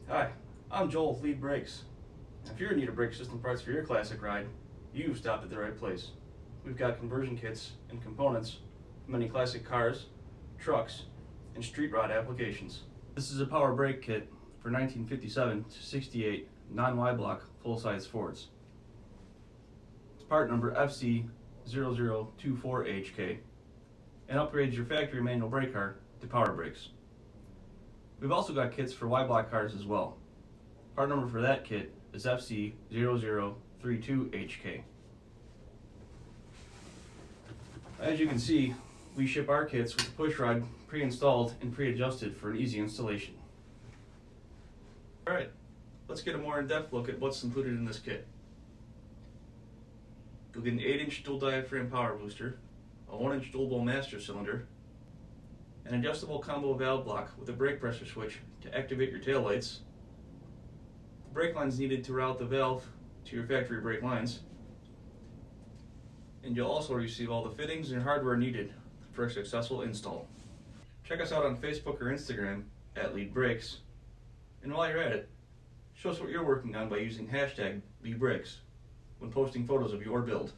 Hi, I'm Joel with Lead Brakes. If you're in need of brake system parts for your classic ride, you've stopped at the right place. We've got conversion kits and components for many classic cars, trucks, and street rod applications. This is a power brake kit for 1957 to 68 non-Y-block full-size Fords. It's part number FC0024HK and upgrades your factory manual brake car to power brakes. We've also got kits for Y-block cars as well. Part number for that kit is FC0032HK. As you can see, we ship our kits with the push rod pre-installed and pre-adjusted for an easy installation. Alright, let's get a more in-depth look at what's included in this kit. You'll get an 8-inch dual diaphragm power booster, a 1-inch dual bowl master cylinder, an adjustable combo valve block with a brake pressure switch to activate your taillights, the brake lines needed to route the valve to your factory brake lines, and you'll also receive all the fittings and hardware needed for a successful install. Check us out on Facebook or Instagram at Lead Brakes, and while you're at it, show us what you're working on by using hashtag #BBrakes when posting photos of your build.